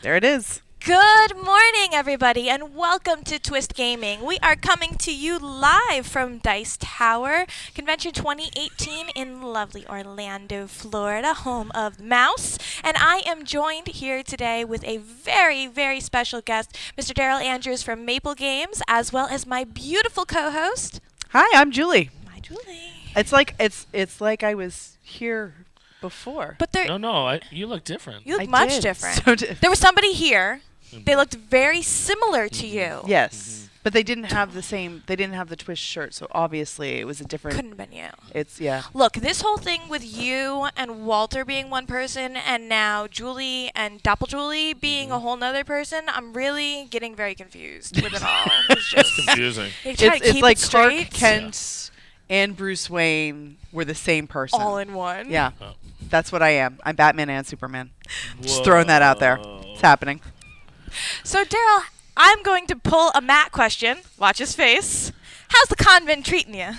There it is. Good morning, everybody, and welcome to Twist Gaming. We are coming to you live from Dice Tower Convention 2018 in lovely Orlando, Florida, home of Mouse. And I am joined here today with a very, very special guest, Mr. Daryl Andrews from Maple Games, as well as my beautiful co-host. Hi, I'm Julie. Hi, Julie. It's like I was here before. But there, You look different. you look I much did. different. So There was somebody here. They looked very similar to you. Yes, but they didn't have the same. They didn't have the twist shirt, so obviously it was a different. Couldn't have been you. It's yeah. Look, this whole thing with you and Walter being one person and now Julie and Doppel Julie being a whole nother person, I'm really getting very confused with it all. It's just Confusing. they try to It's keep like it Clark straight, Kent and Bruce Wayne were the same person. all in one. Yeah, Oh. that's what I am. I'm Batman and Superman. Just throwing that out there. It's happening. So Daryl, I'm going to pull a Matt question. Watch his face. How's the con been treating you?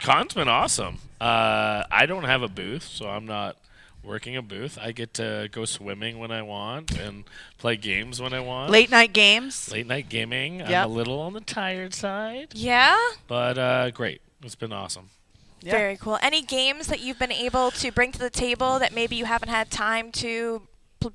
Con's been awesome. I don't have a booth, so I'm not working a booth. I get to go swimming when I want and play games when I want. Late night games. Late night gaming. Yep. I'm a little on the tired side, Yeah? but great. It's been awesome. Yeah. Very cool. Any games that you've been able to bring to the table that maybe you haven't had time to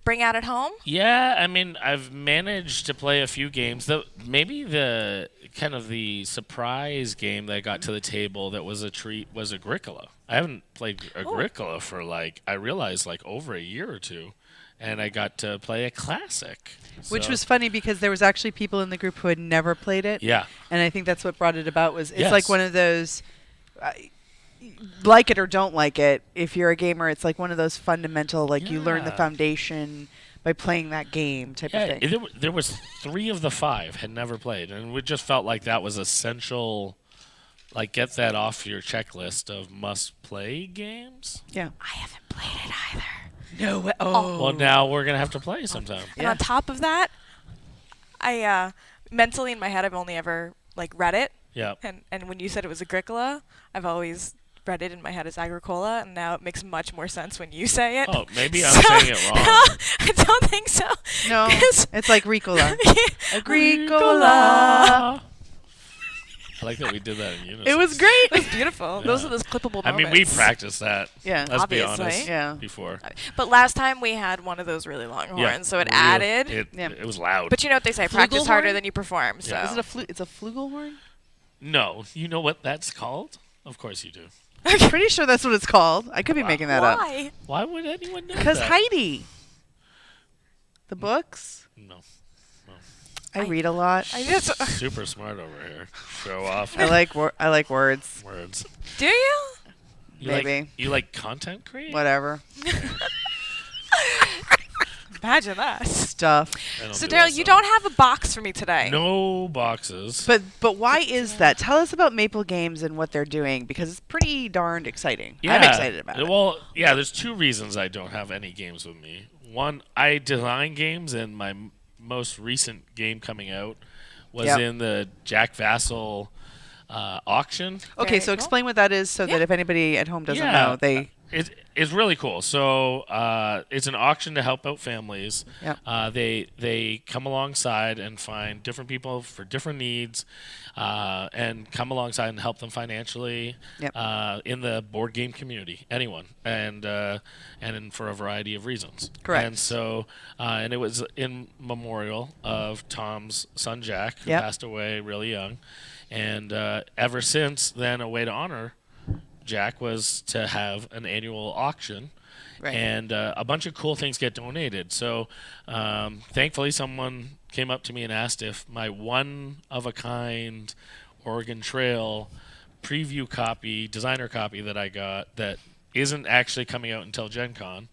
bring out at home? Yeah, I mean, I've managed to play a few games. Maybe the kind of the surprise game that I got to the table that was a treat was Agricola. I haven't played Agricola for I realized over a year or two, and I got to play a classic. Which So- was funny because there was actually people in the group who had never played it. Yeah. And I think that's what brought it about was it's Yes. like one of those like it or don't like it. If you're a gamer, it's like one of those fundamental you learn the Yeah. foundation by playing that game type of Yeah, thing. there was 3 of the 5 had never played, and we just felt like that was essential. Get that off your checklist of must-play games. Yeah. I haven't played it either. No way. Oh. Well, now we're gonna have to play sometime. And Yeah. on top of that, I mentally in my head I've only ever read it, Yeah. and when you said it was Agricola, I've always read it in my head as Agricola, and now it makes much more sense when you say it. Oh, maybe I'm So- saying it wrong. I don't think so. No. 'Cause- It's like Ricola. Agricola. I like that we did that in unison. It was great. It was beautiful. Those Yeah. are those clippable I moments. mean, we practiced that. Yeah. Let's be Obviously. honest. Yeah. Before. But last time we had one of those really long horns, so it Real- added. Yeah. It was loud. But you know what they say, practice harder Flugelhorn? than you perform. So. Yeah. Is it it's a flugelhorn? no, you know what that's called? Of course you do. I'm pretty sure that's what it's called. I could be making that up. Why? Why would anyone know Because that? Heidi. The books. No. I read a lot. I just. Super smart over here. Show off. I like words. words. Do you? Maybe. You like content creation? Whatever. Imagine that. Stuff. I don't So do Daryl, that you stuff. don't have a box for me today. No boxes. But why is that? Tell us about Maple Games and what they're doing because it's pretty darned exciting. Yeah. I'm excited about it. Well, yeah, there's 2 reasons I don't have any games with me. One, I design games, and my most recent game coming out was Yep. in the Jack Vassal auction. Okay, Very so cool. explain what that is so Yeah. that if anybody at home doesn't Yeah. know, they It's really cool. So it's an auction to help out families. Yep. They come alongside and find different people for different needs, and come alongside and help them financially. Yep. In the board game community, anyone, and for a variety of reasons. Correct. And so, and it was in memorial of Tom's son Jack, who Yep. passed away really young, and ever since then, a way to honor Jack was to have an annual auction, Right. and a bunch of cool things get donated. So thankfully, someone came up to me and asked if my one-of-a-kind Oregon Trail preview copy, designer copy that I got that isn't actually coming out until Gen Con,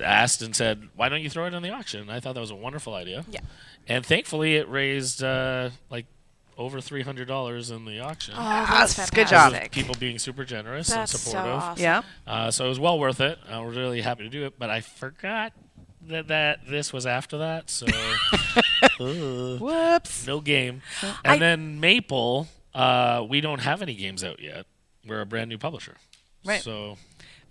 asked and said, why don't you throw it in the auction? And I thought that was a wonderful idea. Yeah. And thankfully, it raised over $300 in the auction. Oh, that's Yes, fantastic. good job. Because of people being super generous That's and so supportive. awesome. yeah. So it was well worth it. I was really happy to do it, but I forgot that this was after that, so Whoops. no game. I- And then Maple, we don't have any games out yet. We're a brand new publisher. Right. So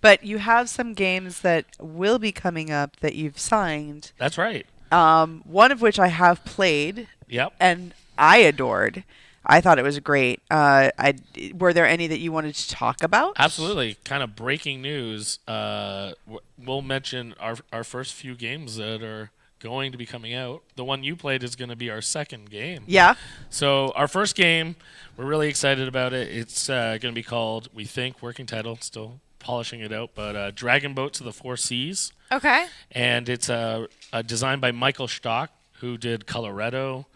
But you have some games that will be coming up that you've signed. that's right. One of which I have played Yep. and I adored. I thought it was great. Were there any that you wanted to talk about? Absolutely. Kind of breaking news. We'll mention our first few games that are going to be coming out. The one you played is going to be our second game. Yeah. So our first game, we're really excited about it. It's going to be called, we think, working title, still polishing it out, but Dragon Boats of the Four Seas. Okay. And it's designed by Michael Stock, who did Coloretto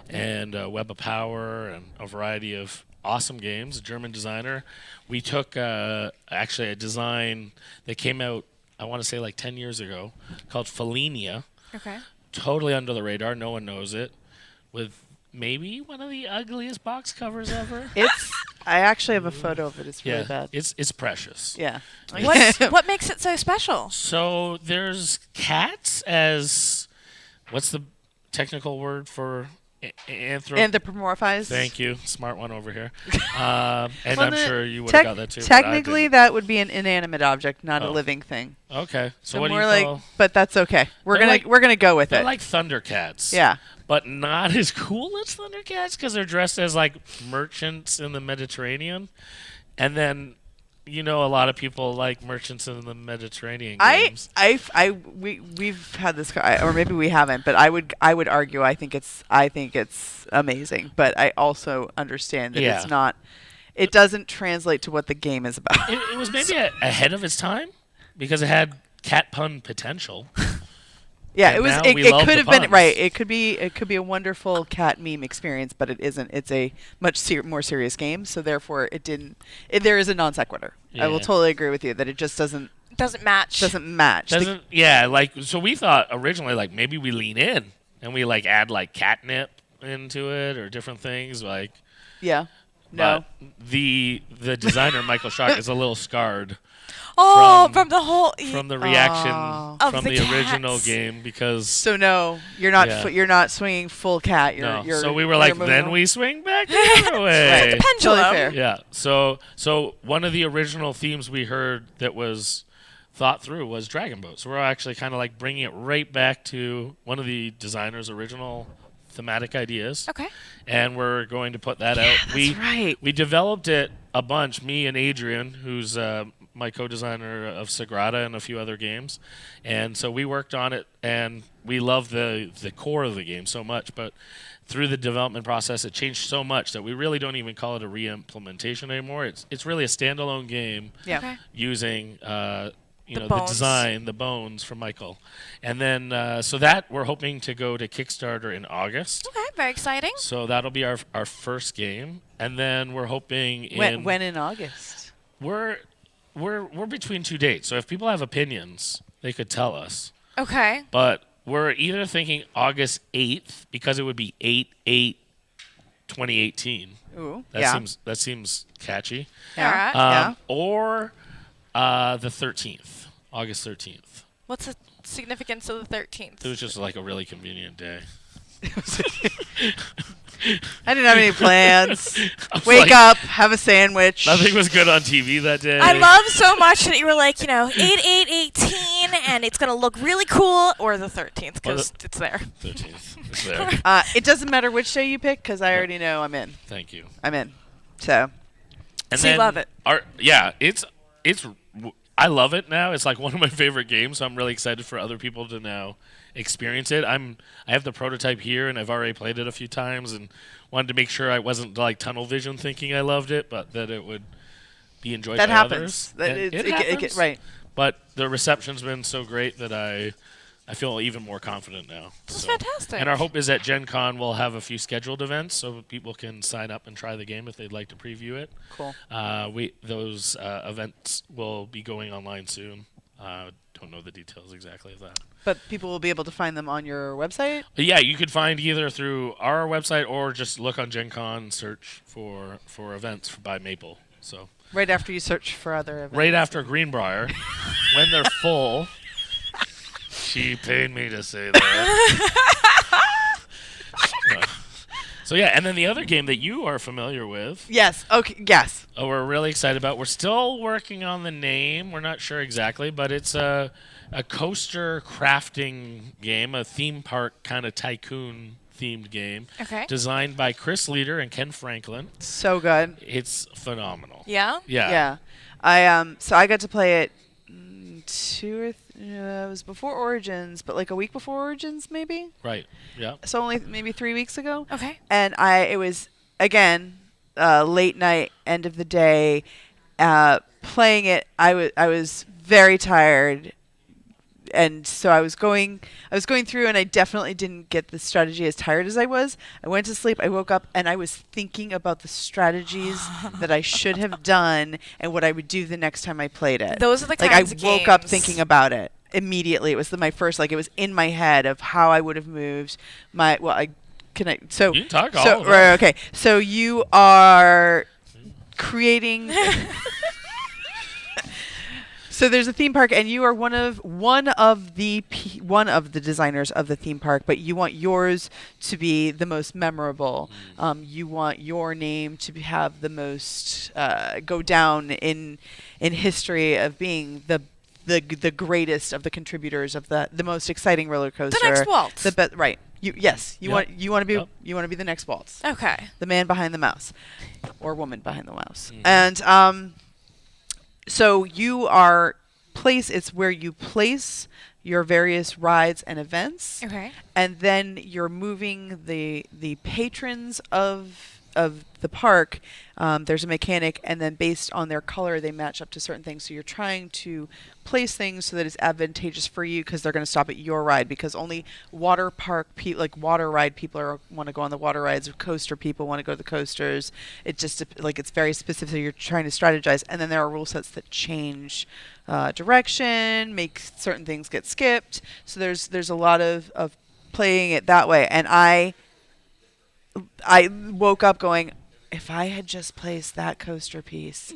and Web of Power and a variety of awesome games, a German designer. We took actually a design that came out, I want to say like 10 years ago, called Felinia. Okay. Totally under the radar, no one knows it, with maybe one of the ugliest box covers ever. I actually have a photo of it. It's really Yeah, bad. it's precious. Yeah. What makes it so special? So there's cats as, what's the technical word for Anthropomorphized. Thank you, smart one over here. And Well, I'm sure you would tech- have got that too. but I Technically, didn't. that would be an inanimate object, not a Oh. living thing. Okay. So So what do more you like, call? but that's okay. We're They're gonna go with They're it. like Thundercats. Yeah. But not as cool as Thundercats because they're dressed as like merchants in the Mediterranean, and then a lot of people like merchants in the Mediterranean games. We've had this, or maybe we haven't, but I would argue I think it's amazing, but I also understand that Yeah. it's not. It doesn't translate to what the game is about. It was maybe ahead of its time because it had cat pun potential. Yeah, And it was. now It we love could the have been puns. right. It could be a wonderful cat meme experience, but it isn't. It's a much more serious game, so therefore it didn't. There is a non sequitur. I will Yeah. totally agree with you that it just doesn't Doesn't match. match. So we thought originally like maybe we lean in and we like add like catnip into it or different things like. Yeah. No. But the designer Michael Schock is a little scarred from from the whole. from the reaction Of from the the original cats. game because So no, you're not. Yeah. You're not swinging full cat. You're. no. You're So we were you're like, moving then on. we swing back the other way. Totally Pendulum. fair. Yeah. So one of the original themes we heard that was thought through was Dragon Boat. So we're actually kind of like bringing it right back to one of the designer's original thematic ideas. Okay. And we're going to put that out. That's right. We developed it a bunch, me and Adrian, who's my co-designer of Sagrada and a few other games. And so we worked on it, and we love the core of the game so much. But through the development process, it changed so much that we really don't even call it a re-implementation anymore. It's really a standalone game Yeah. Okay. using the bones. design, the bones from Michael. And then so that we're hoping to go to Kickstarter in August. Okay. Very exciting. So that'll be our first game, and then we're hoping When in August? we're between two dates. So if people have opinions, they could tell us. Okay. But we're either thinking August 8th because it would be 8/8/2018. Ooh. That yeah. seems catchy. Yeah. All right. Yeah. Or the 13th, August 13th. What's the significance of the 13th? It was just like a really convenient day. I didn't have any plans. I was Wake like, up, have a sandwich. Nothing was good on TV that day. I love so much that you were like, 8/8/18, and it's gonna look really cool, or the 13th because it's there. 13th. It's there. It doesn't matter which day you pick because I already know I'm in. Thank you. I'm in. So And So you then love it. It's I love it now. It's like one of my favorite games, so I'm really excited for other people to now experience it. I have the prototype here, and I've already played it a few times, and wanted to make sure I wasn't like tunnel vision thinking I loved it, but that it would be enjoyed that by happens. others. That And it happens. get right. But the reception's been so great that I feel even more confident now. That's So- fantastic. And our hope is that Gen Con will have a few scheduled events so people can sign up and try the game if they'd like to preview it. Cool. Those events will be going online soon. Don't know the details exactly of that. But people will be able to find them on your website. But yeah, you could find either through our website or just look on Gen Con, search for events by Maple. So Right after you search for other events. right after Greenbrier, when they're full. She paid me to say that. So yeah, and then the other game that you are familiar with, Yes. Okay. Yes. we're really excited about. We're still working on the name. We're not sure exactly, but it's a coaster crafting game, a theme park kind of tycoon themed game. Okay. Designed by Chris Leader and Ken Franklin. So good. It's phenomenal. Yeah? Yeah. Yeah. So I got to play it it was before Origins, but like a week before Origins, maybe. Right. Yeah. So only maybe 3 weeks ago. Okay. And it was again late night, end of the day, playing it. I was very tired, and so I was going through, and I definitely didn't get the strategy as tired as I was. I went to sleep. I woke up, and I was thinking about the strategies that I should have done and what I would do the next time I played it. Those are the like kinds I of woke up games. thinking about it immediately. It was my first, like it was in my head of how I would have moved my. Well, I can I so You can talk all so about right, it. okay. So you are creating. So there's a theme park, and you are one of the designers of the theme park, but you want yours to be the most memorable. You want your name to have the most go down in history of being the greatest of the contributors of the most exciting roller coaster. The next Waltz. Right. You Yep. want to be Yep. you want to be the next Waltz. Okay. The man behind the mouse, or woman behind the mouse. Mhm. And so you are it's where you place your various rides and events, Okay. and then you're moving the patrons of the park. There's a mechanic, and then based on their color, they match up to certain things. So you're trying to place things so that it's advantageous for you, because they're going to stop at your ride, because only water park like water ride people want to go on the water rides. Coaster people want to go to the coasters. It just it's very specific. You're trying to strategize, and then there are rule sets that change direction, make certain things get skipped. So there's a lot of playing it that way, and I woke up going, if I had just placed that coaster piece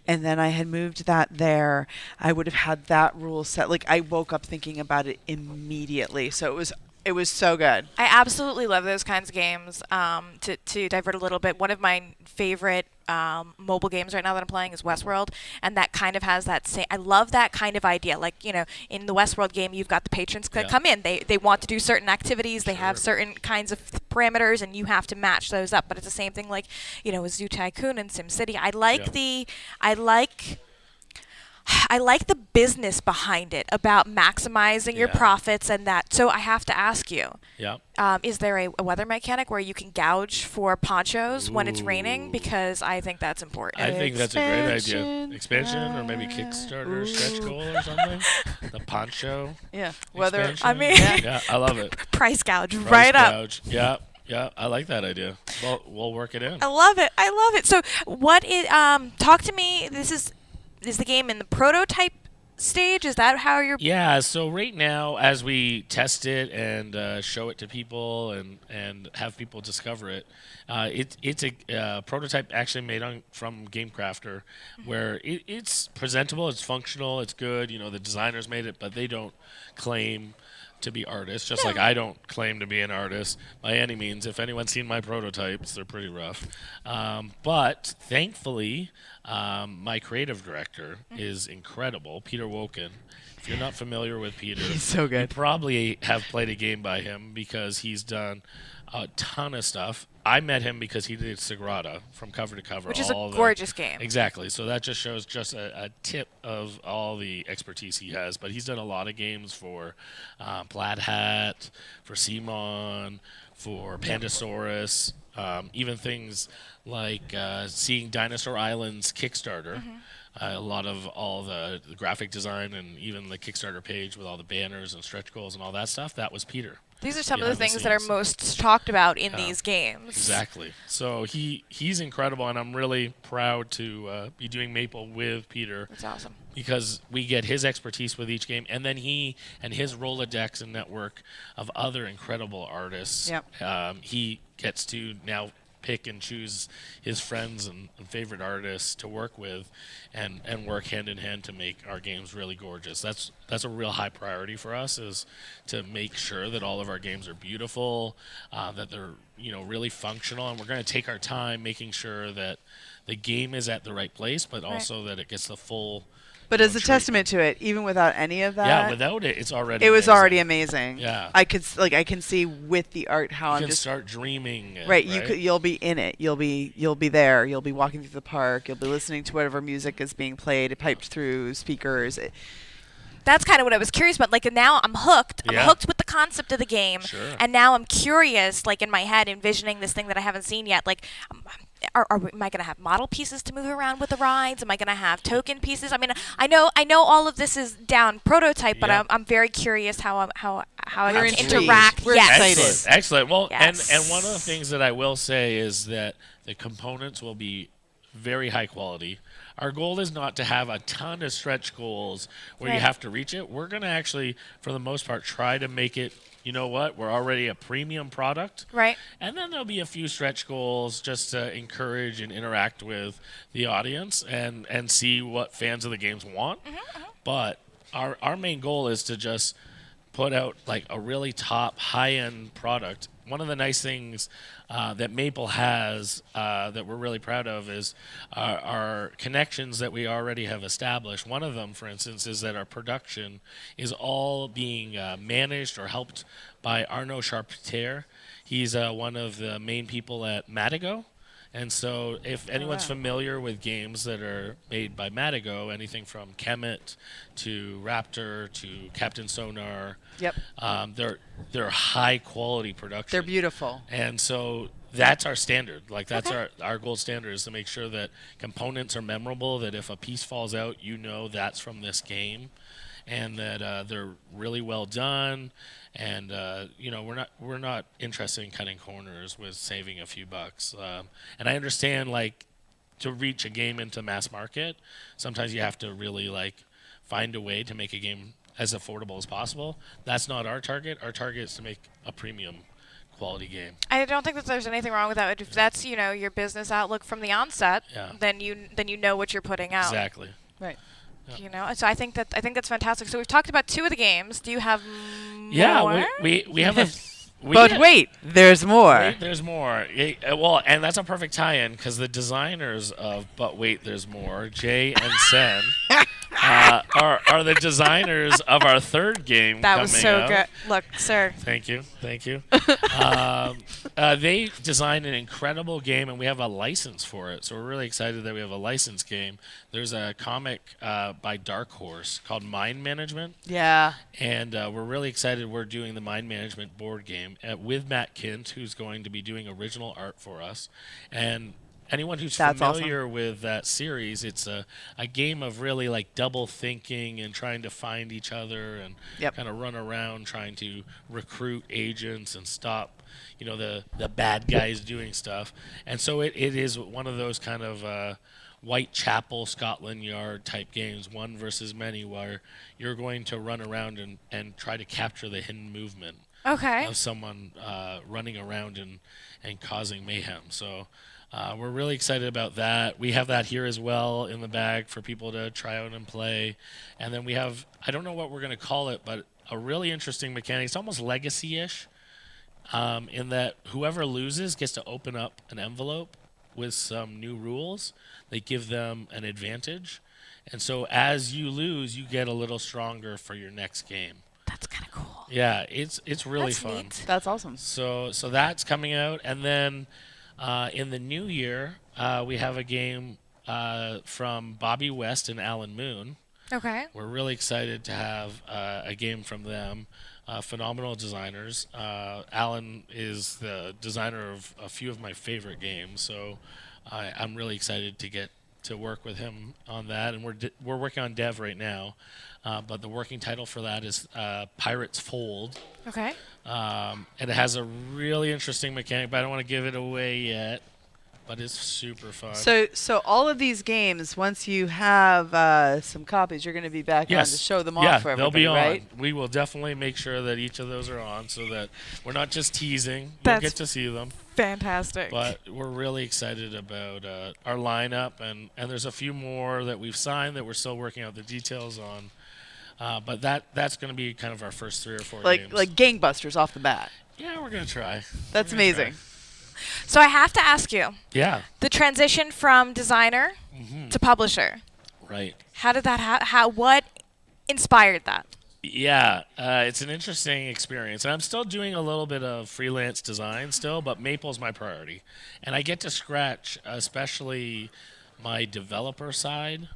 and then I had moved that there, I would have had that rule set. Like, I woke up thinking about it immediately. So it was so good. I absolutely love those kinds of games. To divert a little bit, one of my favorite mobile games right now that I'm playing is Westworld, and that kind of has that same. I love that kind of idea. Like, in the Westworld game, you've got the patrons that Yeah. come in. They want to do certain activities. They have Sure. certain kinds of parameters, and you have to match those up. But it's the same thing, like with Zoo Tycoon and SimCity. I like the business behind it, about maximizing your Yeah. profits and that. So I have to ask you. Yeah. Is there a weather mechanic where you can gouge for ponchos when it's raining? Ooh. Because I think that's important. I think that's a great idea. Expansion. Expansion, or maybe Kickstarter stretch goal or something. The poncho. Yeah. Whether expansion. I mean- yeah, I love it. Price gouge Price right up. gouge. Yeah, yeah, I like that idea. Well, we'll work it in. I love it. I love it. So what is talk to me. This is the game in the prototype stage? Is that how you're Yeah, so right now, as we test it and show it to people and have people discover it, it's a prototype actually made from GameCrafter, where it's presentable, it's functional, it's good. The designers made it, but they don't claim to be artists, just like I don't claim to be an artist by any means. If anyone's seen my prototypes, they're pretty rough. But thankfully, my creative director is incredible, Peter Woken. If you're not familiar with Peter, He's so good. you probably have played a game by him, because he's done a ton of stuff. I met him because he did Sagrada from cover to cover. which is a all the- gorgeous game. Exactly. So that just shows just a tip of all the expertise he has. But he's done a lot of games for Plaid Hat, for Simon, for Pandasaurus, even things like Seeing Dinosaur Island's Kickstarter. A lot of all the graphic design and even the Kickstarter page with all the banners and stretch goals and all that stuff, that was Peter. These are some of the behind the things that are scenes. most talked about in Yeah. these games. Exactly. So he's incredible, and I'm really proud to be doing Maple with Peter, That's awesome. because we get his expertise with each game, and then he and his Rolodex and network of other incredible artists. Yep. He gets to now pick and choose his friends and favorite artists to work with, and work hand in hand to make our games really gorgeous. That's a real high priority for us, is to make sure that all of our games are beautiful, that they're really functional, and we're going to take our time making sure that the game is at the right place, but also that it gets the full. But as a testament to it, even without any of that, yeah, without it, it's already. It was amazing. already amazing. Yeah, I can see with the art how you I'm can just start dreaming. right. You'll be in it. You'll be there. You'll be walking through the park. You'll be listening to whatever music is being played, piped through speakers. That's kind of what I was curious about. Like, now I'm hooked. I'm Yeah. hooked with the concept of the game. Sure. And now I'm curious, like, in my head, envisioning this thing that I haven't seen yet. Like, am I going to have model pieces to move around with the rides? Am I going to have token pieces? I mean, I know all of this is down prototype, but Yeah. I'm very curious how I We're can intrigued. interact. We're yes. excited. Excellent. Well, Yes. and one of the things that I will say is that the components will be very high quality. Our goal is not to have a ton of stretch goals where you Right. have to reach it. We're going to actually, for the most part, try to make it, you know what, we're already a premium product. Right. And then there'll be a few stretch goals just to encourage and interact with the audience and see what fans of the games want. But our main goal is to just put out like a really top high-end product. One of the nice things that Maple has that we're really proud of is our connections that we already have established. One of them, for instance, is that our production is all being managed or helped by Arnaud Charpentier. He's one of the main people at Madigo. And so if anyone's familiar with games that are made by Madigo, anything from Kemet to Raptor to Captain Sonar, Yep. they're high quality production. They're beautiful. And so that's our standard. Like that's our gold standard, is to make sure that components are memorable, that if a piece falls out, that's from this game, and that they're really well done. And we're not interested in cutting corners with saving a few bucks. And I understand, like, to reach a game into mass market, sometimes you have to really find a way to make a game as affordable as possible. That's not our target. Our target is to make a premium quality game. I don't think that there's anything wrong with that. If that's your business outlook from the onset, Yeah. then you know what you're putting out. Exactly. Right. So I think that's fantastic. So we've talked about 2 of the games. Do you have more? Yeah, we have a. But wait, there's more. Wait, there's more. Well, and that's a perfect tie-in, because the designers of But Wait, There's More, Jay and Sen, are the designers of our third game. That was so out. good. Look, sir. Thank you. They designed an incredible game, and we have a license for it. So we're really excited that we have a licensed game. There's a comic by Dark Horse called Mind Management. Yeah. And we're really excited. We're doing the Mind Management board game with Matt Kint, who's going to be doing original art for us. And anyone who's That's familiar with that series, it's a game of really double thinking and trying to find each other and kind of run around trying to recruit agents and stop the bad guys doing stuff. And so it is one of those kind of Whitechapel, Scotland Yard type games, one versus many, where you're going to run around and try to capture the hidden movement of someone running around and causing mayhem. So we're really excited about that. We have that here as well in the bag for people to try out and play. And then we have, I don't know what we're going to call it, but a really interesting mechanic. It's almost legacy-ish, in that whoever loses gets to open up an envelope with some new rules. They give them an advantage. And so as you lose, you get a little stronger for your next game. That's kind of cool. Yeah, it's really That's fun. neat. That's awesome. So that's coming out. And then in the new year, we have a game from Bobby West and Alan Moon. Okay. We're really excited to have a game from them. Phenomenal designers. Alan is the designer of a few of my favorite games, so I'm really excited to get to work with him on that. And we're working on dev right now, but the working title for that is Pirates Fold. Okay. And it has a really interesting mechanic, but I don't want to give it away yet. but it's super fun. So all of these games, once you have some copies, you're going to be back on to show them off for everybody, they'll be right? on. We will definitely make sure that each of those are on so that we're not just teasing. You'll That's get to see them. Fantastic. But we're really excited about our lineup, and there's a few more that we've signed that we're still working out the details on. But that's going to be kind of our first 3 or 4 games. Like gangbusters off the bat. Yeah, we're going to try. That's amazing. So I have to ask you, Yeah. the transition from designer to publisher. Right. How did that what inspired that? Yeah, it's an interesting experience. And I'm still doing a little bit of freelance design still, but Maple's my priority. And I get to scratch especially my developer side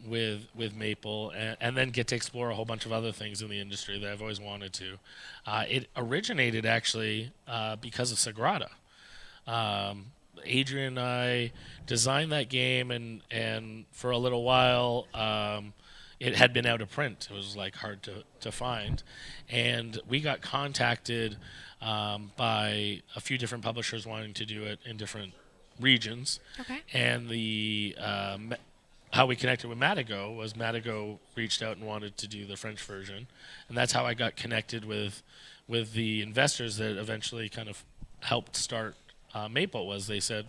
with Maple, and then get to explore a whole bunch of other things in the industry that I've always wanted to. It originated actually because of Sagrada. Adrian and I designed that game, and for a little while it had been out of print. It was like hard to find, and we got contacted by a few different publishers wanting to do it in different regions. Okay. And the how we connected with Matago was Matago reached out and wanted to do the French version, and that's how I got connected with the investors that eventually kind of helped start Maple. Was they said,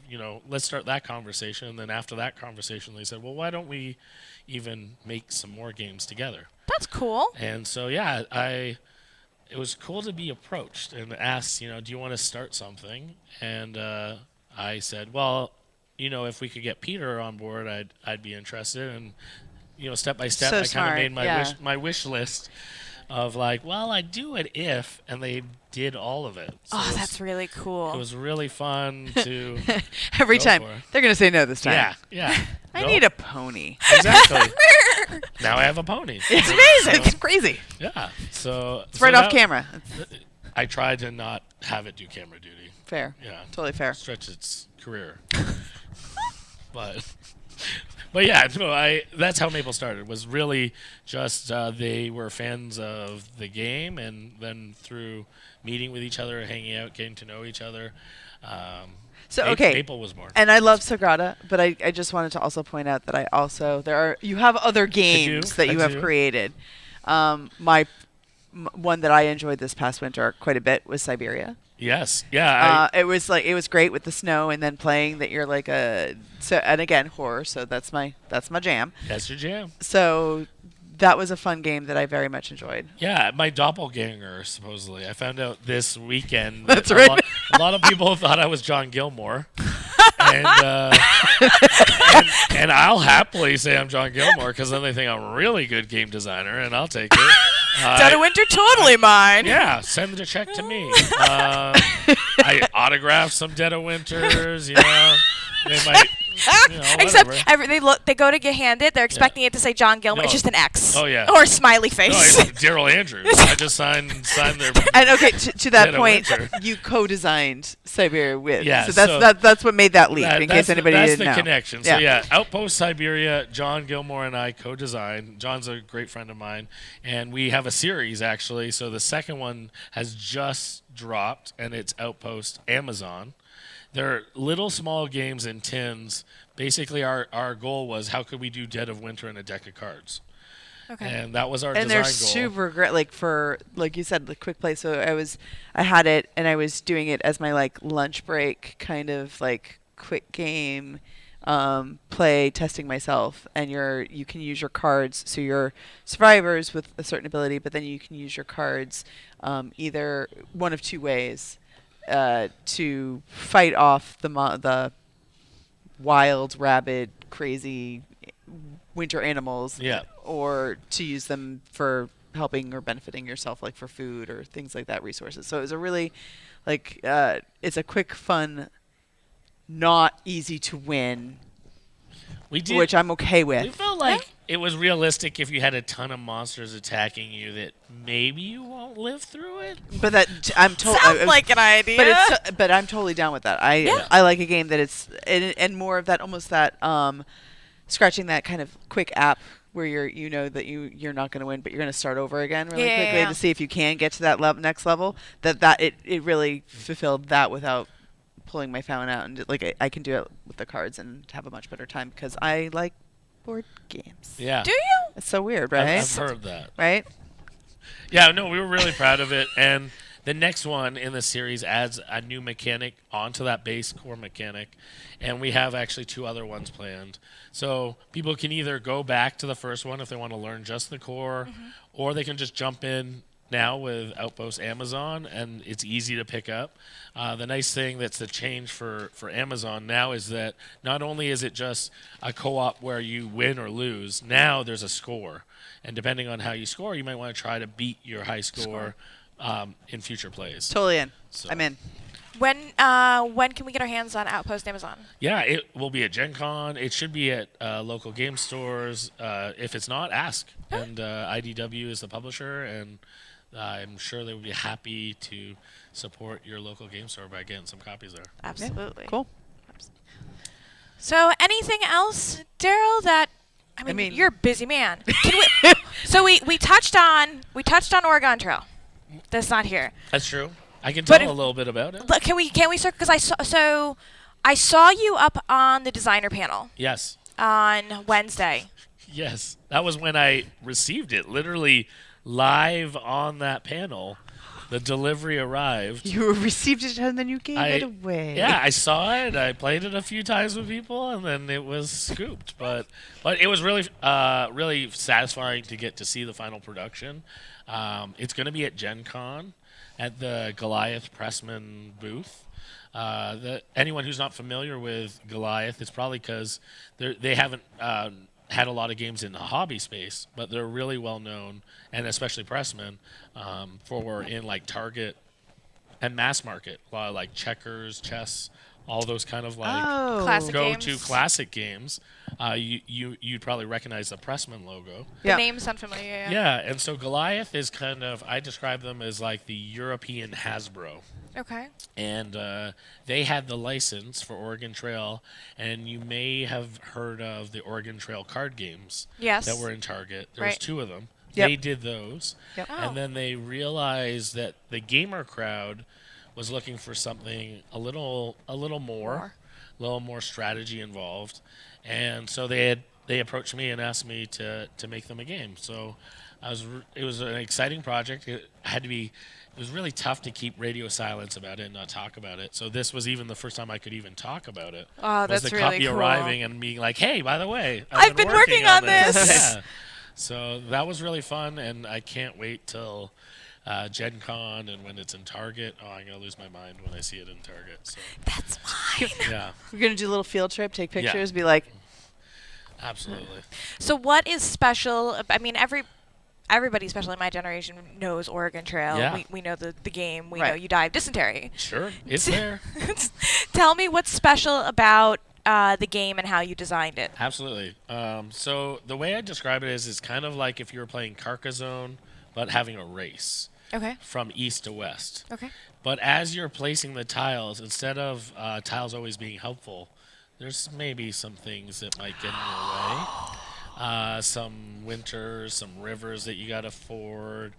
let's start that conversation, and then after that conversation they said, well, why don't we even make some more games together? That's cool. And so it was cool to be approached and asked, do you want to start something? And I said, well, if we could get Peter on board, I'd be interested. And step by step, So I kind of made smart, my wish list of like, well, I'd do it if, and they did all of it. So Oh, that's really cool. it was really fun to Every go time. for it. They're going to say no this time. Yeah. I No, need a pony. exactly. Now I have a pony. It's amazing. It's crazy. Yeah. So It's right off camera. It's I tried to not have it do camera duty. fair. Yeah. Totally fair. Stretch its career. But yeah, no, that's how Maple started. Was really just they were fans of the game, and then through meeting with each other, hanging out, getting to know each other. So, okay. Maple was more. And I love Sagrada, but I just wanted to also point out that you have other games that you have do. created. One that I enjoyed this past winter quite a bit was Siberia. Yes, yeah. It was great with the snow, and then playing that you're like and again horror, so that's my jam. That's your jam. So that was a fun game that I very much enjoyed. Yeah, my doppelganger, supposedly. I found out this weekend. That's that right. A lot of people thought I was John Gilmore. and I'll happily say I'm John Gilmore, because then they think I'm a really good game designer, and I'll take it. Dead of Winter, totally mine. Yeah, send the check to me. I autographed some Dead of Winters, They might, Except whatever. they go to get handed. They're expecting it to say John Gilmore. No. It's just an X. Oh, yeah. Or a smiley No, face. it's Daryl Andrews. I just signed their. And okay, to that Dead of point, Winter. you co-designed Siberia with. Yeah, so so that's what made that leap. In That's case anybody that's didn't know. the connection. So yeah, Outpost Siberia, John Gilmore and I co-designed. John's a great friend of mine, and we have a series actually. So the second one has just dropped, and it's Outpost Amazon. They're little small games in tins. Basically, our goal was how could we do Dead of Winter in a deck of cards. Okay. And that was our And design they're goal. super great, like you said, the quick play. So I had it, and I was doing it as my like lunch break kind of like quick game play, testing myself. And you can use your cards, so you're survivors with a certain ability, but then you can use your cards either one of two ways to fight off the wild, rabid, crazy winter animals, Yeah. or to use them for helping or benefiting yourself, like for food or things like that, resources. So it was a really it's a quick, fun, not easy to win, We did. which I'm okay We with. felt like it was realistic if you had a ton of monsters attacking you that maybe you won't live through it. But that I'm totally Sounds like an idea. but I'm totally down with that. I like a game that it's and more of that, almost that scratching that kind of quick app where you're not going to win, but you're going to start over again really quickly to see if you can get to that next level. It really fulfilled that without pulling my phone out and I can do it with the cards and have a much better time because I like board games. Yeah. Do you? It's so weird, I've- right? I've heard that. Right? Yeah, no, we were really proud of it. And the next one in the series adds a new mechanic onto that base core mechanic. And we have actually 2 other ones planned. So people can either go back to the first one if they want to learn just the core, or they can just jump in now with Outpost Amazon, and it's easy to pick up. The nice thing that's the change for Amazon now is that not only is it just a co-op where you win or lose, now there's a score. And depending on how you score, you might want to try to beat your high score in future plays. Totally in. So- I'm in. When can we get our hands on Outpost Amazon? Yeah, it will be at Gen Con. It should be at local game stores. If it's not, ask. And IDW is the publisher, and I'm sure they would be happy to support your local game store by getting some copies there. Absolutely. Cool. So anything else, Daryl? That I mean, you're a busy man. So we touched on Oregon Trail. That's not here. That's true. I can But tell if- a little bit about it. Can we circle? Because I saw you up on the designer panel Yes. on Wednesday. Yes. That was when I received it. Literally live on that panel. The delivery arrived. You received it and then you gave it away. Yeah, I saw it. I played it a few times with people, and then it was scooped. But it was really really satisfying to get to see the final production. It's going to be at Gen Con at the Goliath Pressman booth. Anyone who's not familiar with Goliath, it's probably because they haven't had a lot of games in the hobby space, but they're really well known, and especially Pressman, for in like Target and mass market, a lot of like checkers, chess, all those kind of like Oh. Classic go-to games. classic games. You'd probably recognize the Pressman logo. The Yeah. names sound familiar. Yeah, and so Goliath is kind of, I describe them as like the European Hasbro. Okay. And they had the license for Oregon Trail, and you may have heard of the Oregon Trail card games Yes. that were in Target. There was Right. 2 of them. Yep. They did those, Yep. Oh. and then they realized that the gamer crowd was looking for something a little more, a little more strategy involved, and so they approached me and asked me to make them a game. So it was an exciting project. It was really tough to keep radio silence about it and not talk about it. So this was even the first time I could even talk about it. Oh, Was that's the really copy cool. arriving and being like, "Hey, by the way, I've been working on this." Yeah. So that was really fun, and I can't wait till Gen Con and when it's in Target. Oh, I'm gonna lose my mind when I see it in Target. So That's fine. yeah, We're going to do a little field trip, take Yeah. pictures, be like, absolutely. So what is special? I mean, everybody, especially my generation, knows Oregon Trail. Yeah. We know the game. We Right. know you die of dysentery. Sure, it's there. Tell me what's special about the game and how you designed it. Absolutely. So the way I describe it is it's kind of like if you were playing Carcassonne, but having a race Okay. from east to west. Okay. But as you're placing the tiles, instead of tiles always being helpful, there's maybe some things that might get in your way. Some winters, some rivers that you got to ford,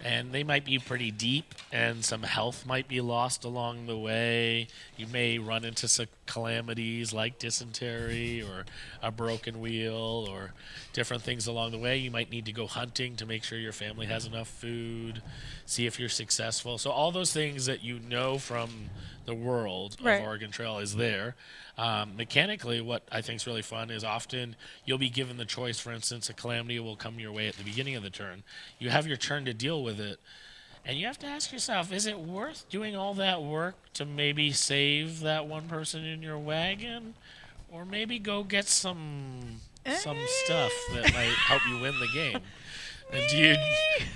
and they might be pretty deep, and some health might be lost along the way. You may run into some calamities like dysentery or a broken wheel or different things along the way. You might need to go hunting to make sure your family has enough food, see if you're successful. So all those things that you know from the world Right. of Oregon Trail is there. Mechanically, what I think is really fun is often you'll be given the choice. For instance, a calamity will come your way at the beginning of the turn. You have your turn to deal with it, and you have to ask yourself, is it worth doing all that work to maybe save that one person in your wagon? Or maybe go get some stuff that might help you win the game. And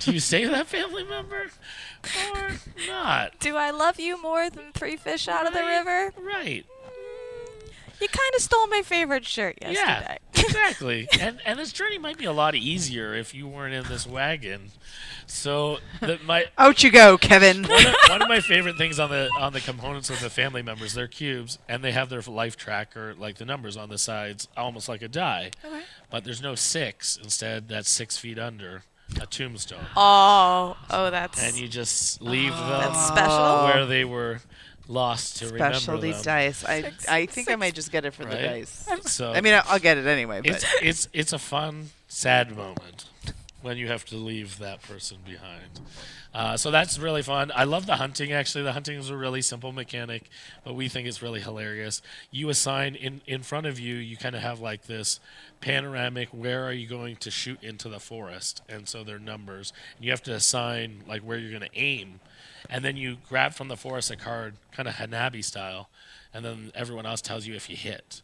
do you save that family member or not? Do I love you more than 3 fish out of the Right, river? Right. You kind of stole my favorite shirt yesterday. Yeah, exactly. And this journey might be a lot easier if you weren't in this wagon. So out you go, Kevin. one of my favorite things on the components of the family members, they're cubes, and they have their life tracker, like the numbers on the sides, almost like a die. Okay. But there's no 6. Instead, that's 6 feet under a tombstone. Oh, that's And you just leave them that's special. where they were lost to remember Specialties them. dice. Six- I think I six- might just get it for the Right? dice. So I mean, I'll get it anyway. But it's a fun, sad moment when you have to leave that person behind. So that's really fun. I love the hunting. Actually, the hunting is a really simple mechanic, but we think it's really hilarious. You assign in front of you. You kind of have like this panoramic. Where are you going to shoot into the forest? And so they're numbers. And you have to assign like where you're going to aim, and then you grab from the forest a card, kind of Hanabi style, and then everyone else tells you if you hit.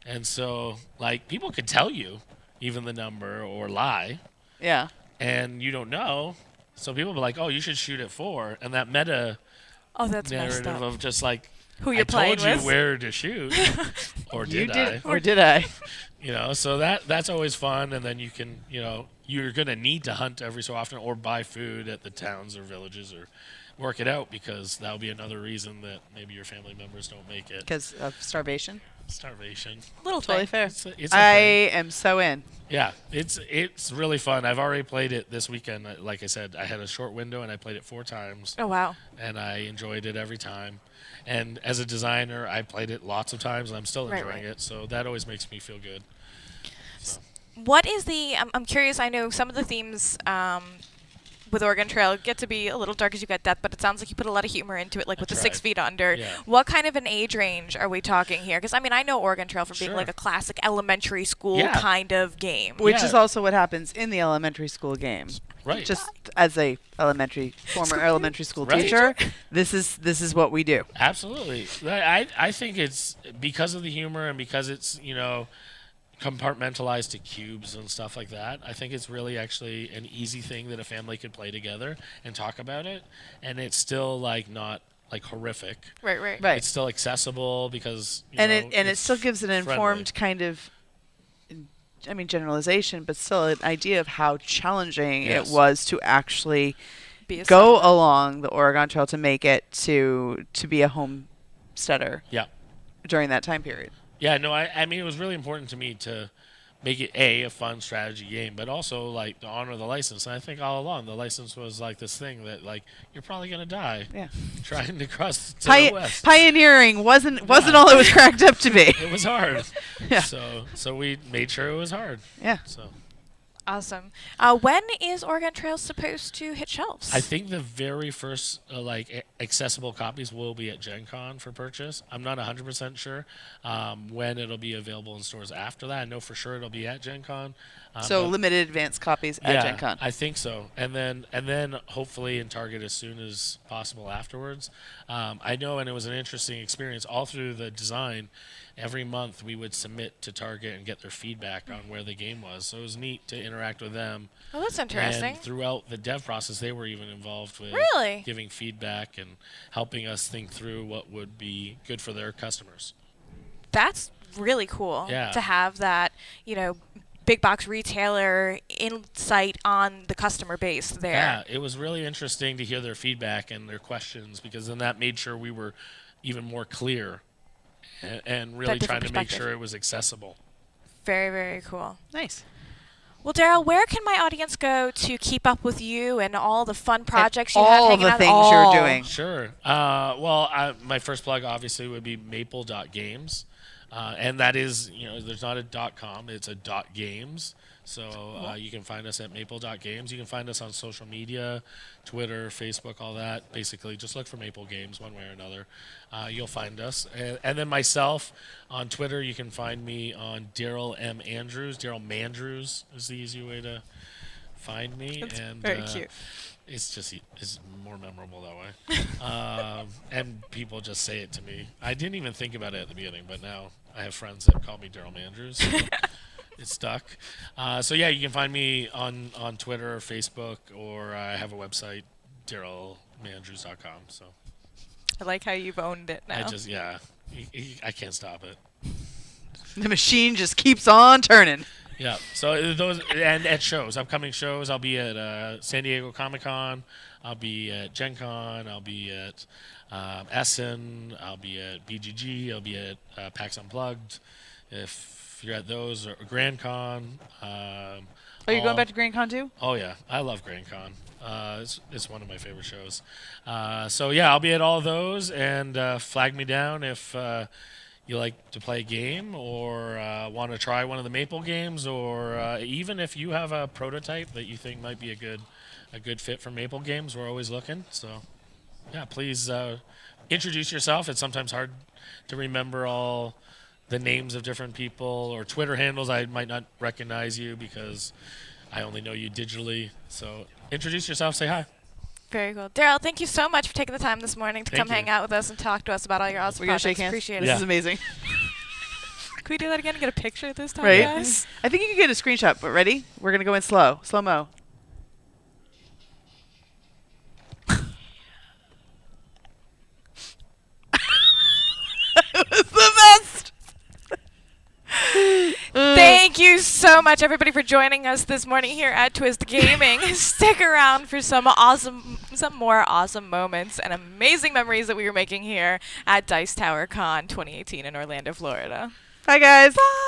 And so, like, people could tell you even the number or lie, yeah. and you don't know. So people be like, "Oh, you should shoot at 4," and that meta Oh, that's messed narrative up. of just like, Who you're I playing told you with. where to shoot, or You did did, I? or did I? You know, so that's always fun, and then you can, you're gonna need to hunt every so often, or buy food at the towns or villages, or work it out because that'll be another reason that maybe your family members don't make it. Because of starvation. Starvation. Little Totally thing. fair. It's a I thing. am so in. Yeah, it's really fun. I've already played it this weekend. Like I said, I had a short window and I played it 4 times, Oh wow. and I enjoyed it every time. And as a designer, I played it lots of times, and I'm still Right, enjoying right. it. So that always makes me feel good. So, What is the? I'm curious. I know some of the themes with Oregon Trail get to be a little dark as you get death, but it sounds like you put a lot of humor into it, like with the 6 tried. feet under. Yeah. What kind of an age range are we talking here? Because I mean, I know Oregon Trail for being Sure. like a classic elementary school Yeah. kind of game. Which Yeah. is also what happens in the elementary school game. right. Just as a former elementary school Right. teacher, this is what we do. Absolutely. I think it's because of the humor and because it's, compartmentalized to cubes and stuff like that. I think it's really actually an easy thing that a family could play together and talk about it. And it's still like not like horrific. Right, right. Right. It's still accessible because It it's still gives an friendly. informed kind of, I mean, generalization, but still an idea of how challenging Yes. it was to actually Be a go settler. along the Oregon Trail to make it to be a homesteader Yeah. during that time period. Yeah, no, I mean, it was really important to me to make it a fun strategy game, but also like to honor the license. And I think all along the license was like this thing that like you're probably gonna die Yeah. trying to cross to the west. Pioneering wasn't Yeah. all it was cracked up to be. It was hard. Yeah. So we made sure it was hard. Yeah. So Awesome. When is Oregon Trail supposed to hit shelves? I think the very first accessible copies will be at Gen Con for purchase. I'm not 100% sure when it'll be available in stores after that. I know for sure it'll be at Gen Con. So but- limited advanced copies at yeah, Gen Con. I think so, and then hopefully in Target as soon as possible afterwards. I know, and it was an interesting experience all through the design. Every month we would submit to Target and get their feedback on where the game was. So it was neat to interact with them. Oh, that's interesting. And throughout the dev process, they were even involved with Really? giving feedback and helping us think through what would be good for their customers. That's really cool Yeah. to have that, big box retailer insight on the customer base there. Yeah, it was really interesting to hear their feedback and their questions because then that made sure we were even more clear and really That trying different to make perspective. sure it was accessible. Very, very cool. Nice. Well, Daryl, where can my audience go to keep up with you and all the fun projects you all have hanging the out? things All. you're doing. Sure. My first plug obviously would be maple.games. And that is, there's not a .com, it's a .games. So you can find us at maple.games. You can find us on social media, Twitter, Facebook, all that. Basically, just look for Maple Games one way or another. You'll find us. And then myself on Twitter, you can find me on Daryl M. Andrews. Daryl Mandrews is the easy way to find me. That's and very cute. It's more memorable that way. And people just say it to me. I didn't even think about it at the beginning, but now I have friends that call me Daryl Mandrews. So it's stuck. So yeah, you can find me on Twitter or Facebook, or I have a website, darylmandrews.com. So I like how you've owned it now. I can't stop it. The machine just keeps on turning. Yeah. So those and at shows, upcoming shows, I'll be at San Diego Comic-Con. I'll be at Gen Con. I'll be at Essen. I'll be at BGG. I'll be at PAX Unplugged. If you're at those or Grand Con, Are you all- going back to Grand Con too? Oh yeah, I love Grand Con. It's one of my favorite shows. So yeah, I'll be at all of those, and flag me down if you like to play a game or want to try one of the Maple games, or even if you have a prototype that you think might be a good fit for Maple games. We're always looking. So yeah, please introduce yourself. It's sometimes hard to remember all the names of different people or Twitter handles. I might not recognize you because I only know you digitally. So introduce yourself, say hi. Very cool. Daryl, thank you so much for taking the time this morning to Thank come you. hang out with us and talk to us about all your awesome We're gonna projects. shake hands. Appreciate This it. Yeah. is amazing. Can we do that again and get a picture this time, Right? guys? I think you can get a screenshot, but ready? We're going to go in slow mo. It was the best. Thank you so much, everybody, for joining us this morning here at Twist Gaming. Stick around for some more awesome moments and amazing memories that we were making here at Dice Tower Con 2018 in Orlando, Florida. Bye, guys. Bye.